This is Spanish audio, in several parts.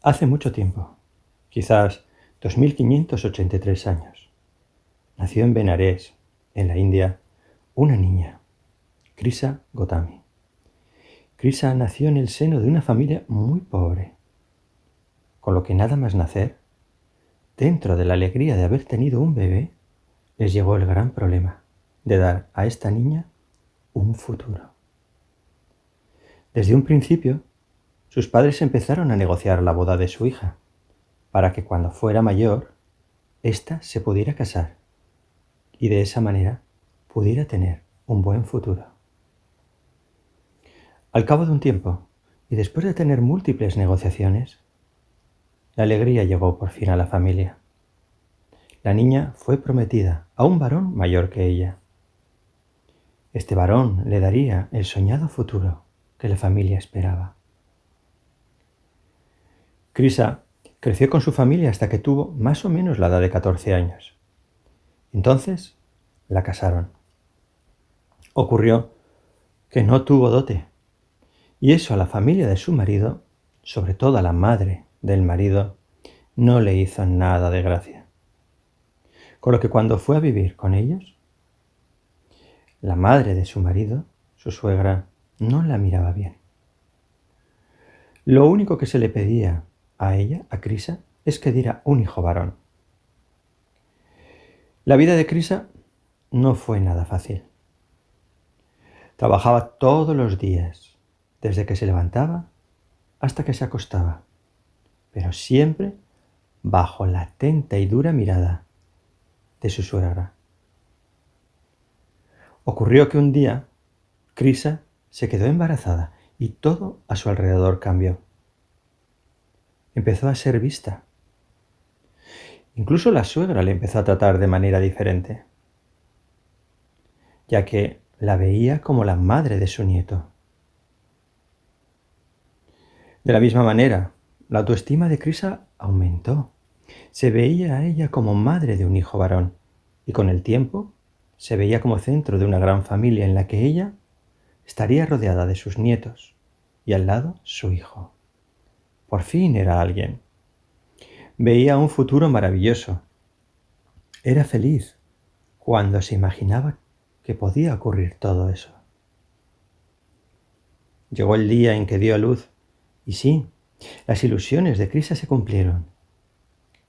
Hace mucho tiempo, quizás 2583 años, nació en Benares, en la India, una niña, Krisa Gotami. Krisa nació en el seno de una familia muy pobre, con lo que nada más nacer, dentro de la alegría de haber tenido un bebé, les llegó el gran problema de dar a esta niña un futuro. Desde un principio, sus padres empezaron a negociar la boda de su hija, para que cuando fuera mayor, ésta se pudiera casar y de esa manera pudiera tener un buen futuro. Al cabo de un tiempo, y después de tener múltiples negociaciones, la alegría llegó por fin a la familia. La niña fue prometida a un varón mayor que ella. Este varón le daría el soñado futuro que la familia esperaba. Krisa creció con su familia hasta que tuvo más o menos la edad de 14 años. Entonces la casaron. Ocurrió que no tuvo dote, y eso a la familia de su marido, sobre todo a la madre del marido, no le hizo nada de gracia. Con lo que cuando fue a vivir con ellos, la madre de su marido, su suegra, no la miraba bien. Lo único que se le pedía a ella, a Krisa, es que diera un hijo varón. La vida de Krisa no fue nada fácil. Trabajaba todos los días, desde que se levantaba hasta que se acostaba, pero siempre bajo la atenta y dura mirada de su suegra. Ocurrió que un día Krisa se quedó embarazada y todo a su alrededor cambió. Empezó a ser vista. Incluso la suegra le empezó a tratar de manera diferente, ya que la veía como la madre de su nieto. De la misma manera, la autoestima de Krisa aumentó. Se veía a ella como madre de un hijo varón y con el tiempo se veía como centro de una gran familia en la que ella estaría rodeada de sus nietos y al lado su hijo. Por fin era alguien. Veía un futuro maravilloso. Era feliz cuando se imaginaba que podía ocurrir todo eso. Llegó el día en que dio a luz y sí, las ilusiones de Krisa se cumplieron.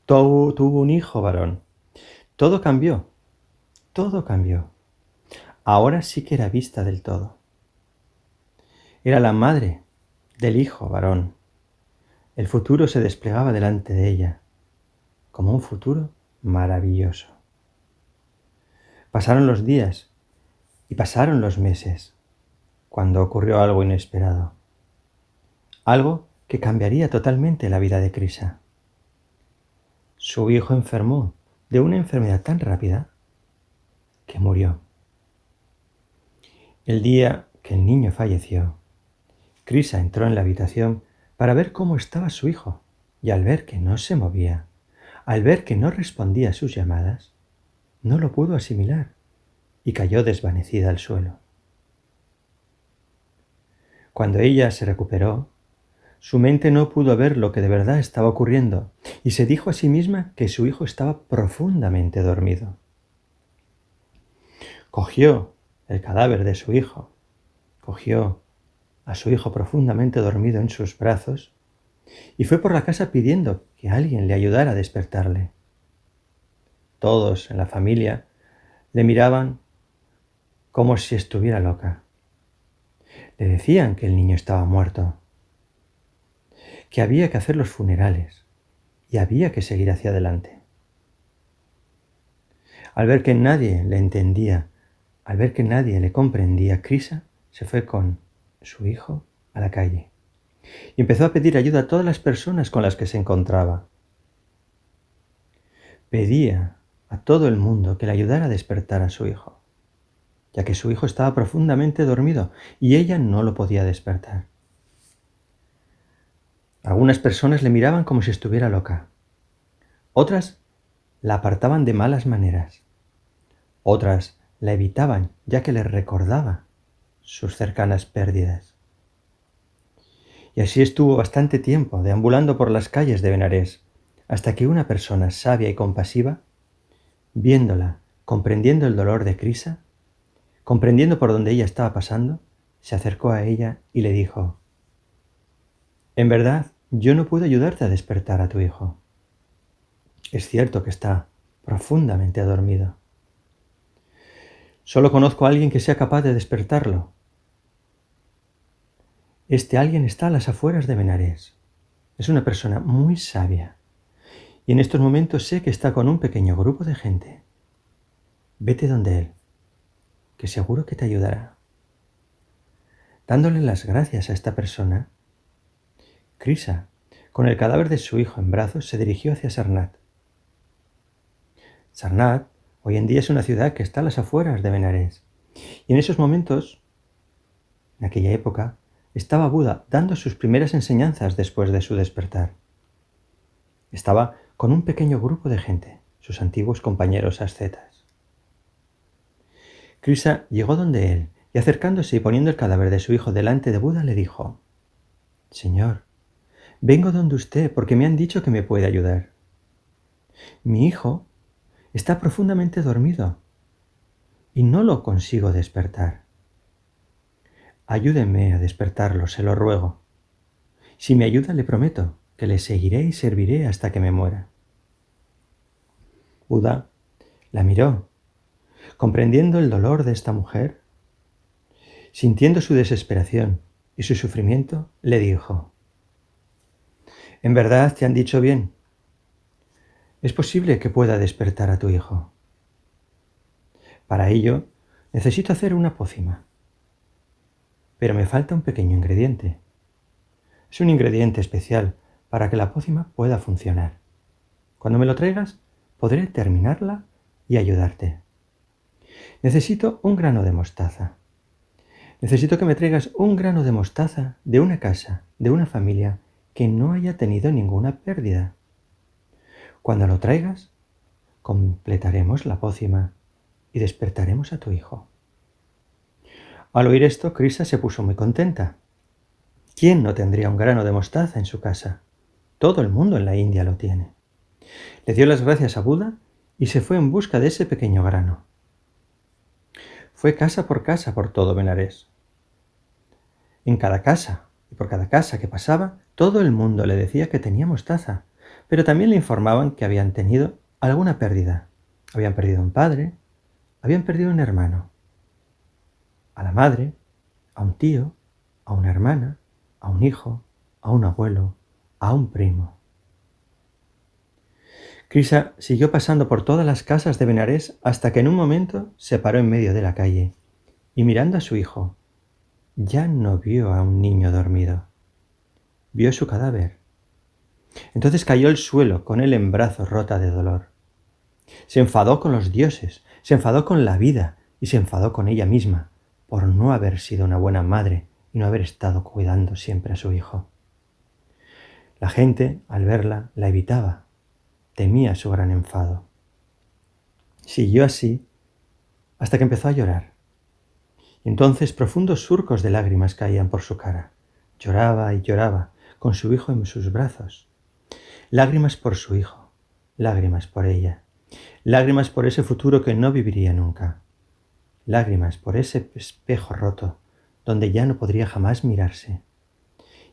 Tuvo un hijo varón. Todo cambió. Todo cambió. Ahora sí que era vista del todo. Era la madre del hijo varón. El futuro se desplegaba delante de ella, como un futuro maravilloso. Pasaron los días y pasaron los meses, cuando ocurrió algo inesperado. Algo que cambiaría totalmente la vida de Krisa. Su hijo enfermó de una enfermedad tan rápida que murió. El día que el niño falleció, Krisa entró en la habitación para ver cómo estaba su hijo, y al ver que no se movía, al ver que no respondía a sus llamadas, no lo pudo asimilar y cayó desvanecida al suelo. Cuando ella se recuperó, su mente no pudo ver lo que de verdad estaba ocurriendo y se dijo a sí misma que su hijo estaba profundamente dormido. Cogió el cadáver de su hijo, cogió a su hijo profundamente dormido en sus brazos y fue por la casa pidiendo que alguien le ayudara a despertarle. Todos en la familia le miraban como si estuviera loca. Le decían que el niño estaba muerto, que había que hacer los funerales y había que seguir hacia adelante. Al ver que nadie le entendía, al ver que nadie le comprendía, Krisa se fue con su hijo a la calle y empezó a pedir ayuda a todas las personas con las que se encontraba. Pedía a todo el mundo que le ayudara a despertar a su hijo, ya que su hijo estaba profundamente dormido y ella no lo podía despertar. Algunas personas le miraban como si estuviera loca. Otras la apartaban de malas maneras. Otras la evitaban, ya que les recordaba sus cercanas pérdidas. Y así estuvo bastante tiempo deambulando por las calles de Benarés, hasta que una persona sabia y compasiva, viéndola, comprendiendo el dolor de Krisa, comprendiendo por dónde ella estaba pasando, se acercó a ella y le dijo: «En verdad, yo no puedo ayudarte a despertar a tu hijo. Es cierto que está profundamente dormido. Solo conozco a alguien que sea capaz de despertarlo. Este alguien está a las afueras de Benarés. Es una persona muy sabia y en estos momentos sé que está con un pequeño grupo de gente. Vete donde él, que seguro que te ayudará». Dándole las gracias a esta persona, Krisa, con el cadáver de su hijo en brazos, se dirigió hacia Sarnath. Sarnath hoy en día es una ciudad que está a las afueras de Benarés. Y en esos momentos, en aquella época, estaba Buda dando sus primeras enseñanzas después de su despertar. Estaba con un pequeño grupo de gente, sus antiguos compañeros ascetas. Krisa llegó donde él y acercándose y poniendo el cadáver de su hijo delante de Buda le dijo: «Señor, vengo donde usted porque me han dicho que me puede ayudar. Mi hijo está profundamente dormido y no lo consigo despertar. Ayúdeme a despertarlo, se lo ruego. Si me ayuda, le prometo que le seguiré y serviré hasta que me muera». Buda la miró, comprendiendo el dolor de esta mujer, sintiendo su desesperación y su sufrimiento, le dijo: «En verdad te han dicho bien. Es posible que pueda despertar a tu hijo. Para ello, necesito hacer una pócima. Pero me falta un pequeño ingrediente. Es un ingrediente especial para que la pócima pueda funcionar. Cuando me lo traigas, podré terminarla y ayudarte. Necesito un grano de mostaza. Necesito que me traigas un grano de mostaza de una casa, de una familia que no haya tenido ninguna pérdida. Cuando lo traigas, completaremos la pócima y despertaremos a tu hijo». Al oír esto, Krisa se puso muy contenta. ¿Quién no tendría un grano de mostaza en su casa? Todo el mundo en la India lo tiene. Le dio las gracias a Buda y se fue en busca de ese pequeño grano. Fue casa por todo Benarés. En cada casa y por cada casa que pasaba, todo el mundo le decía que tenía mostaza, pero también le informaban que habían tenido alguna pérdida. Habían perdido un padre, habían perdido un hermano, a la madre, a un tío, a una hermana, a un hijo, a un abuelo, a un primo. Krisa siguió pasando por todas las casas de Benarés hasta que en un momento se paró en medio de la calle y mirando a su hijo, ya no vio a un niño dormido, vio su cadáver. Entonces cayó al suelo con él en brazos, rota de dolor. Se enfadó con los dioses, se enfadó con la vida y se enfadó con ella misma por no haber sido una buena madre y no haber estado cuidando siempre a su hijo. La gente, al verla, la evitaba, temía su gran enfado. Siguió así hasta que empezó a llorar. Y entonces profundos surcos de lágrimas caían por su cara. Lloraba y lloraba, con su hijo en sus brazos. Lágrimas por su hijo, lágrimas por ella, lágrimas por ese futuro que no viviría nunca, lágrimas por ese espejo roto donde ya no podría jamás mirarse.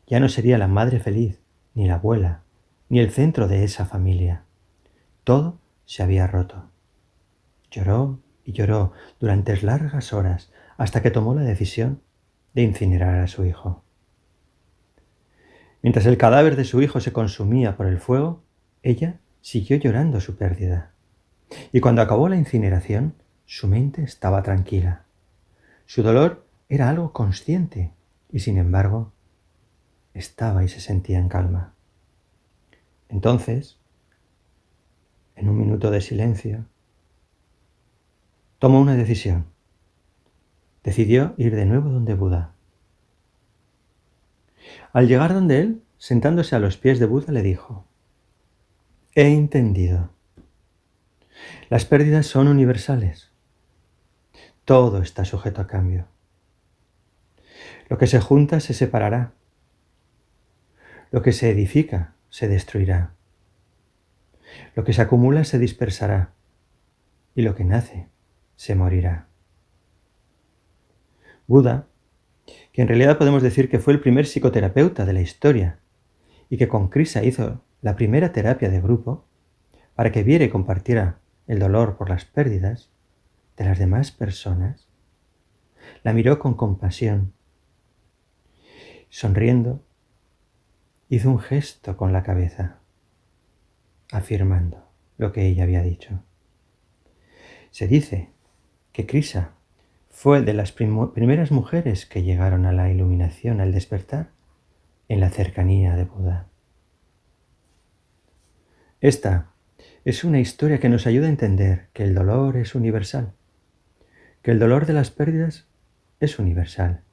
Ya no sería la madre feliz, ni la abuela, ni el centro de esa familia. Todo se había roto. Lloró y lloró durante largas horas hasta que tomó la decisión de incinerar a su hijo. Mientras el cadáver de su hijo se consumía por el fuego, ella siguió llorando su pérdida. Y cuando acabó la incineración, su mente estaba tranquila. Su dolor era algo consciente y, sin embargo, estaba y se sentía en calma. Entonces, en un minuto de silencio, tomó una decisión. Decidió ir de nuevo donde Buda. Al llegar donde él, sentándose a los pies de Buda, le dijo: «He entendido. Las pérdidas son universales. Todo está sujeto a cambio. Lo que se junta se separará. Lo que se edifica se destruirá. Lo que se acumula se dispersará. Y lo que nace se morirá. Buda, que en realidad podemos decir que fue el primer psicoterapeuta de la historia y que con Krisa hizo la primera terapia de grupo para que viera y compartiera el dolor por las pérdidas de las demás personas, la miró con compasión. Sonriendo, hizo un gesto con la cabeza, afirmando lo que ella había dicho. Se dice que Krisa fue de las primeras mujeres que llegaron a la iluminación, al despertar, en la cercanía de Buda. Esta es una historia que nos ayuda a entender que el dolor es universal, que el dolor de las pérdidas es universal,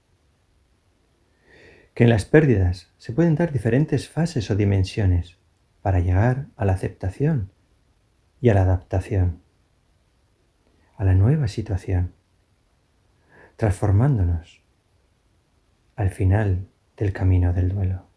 que en las pérdidas se pueden dar diferentes fases o dimensiones para llegar a la aceptación y a la adaptación, a la nueva situación, transformándonos al final del camino del duelo.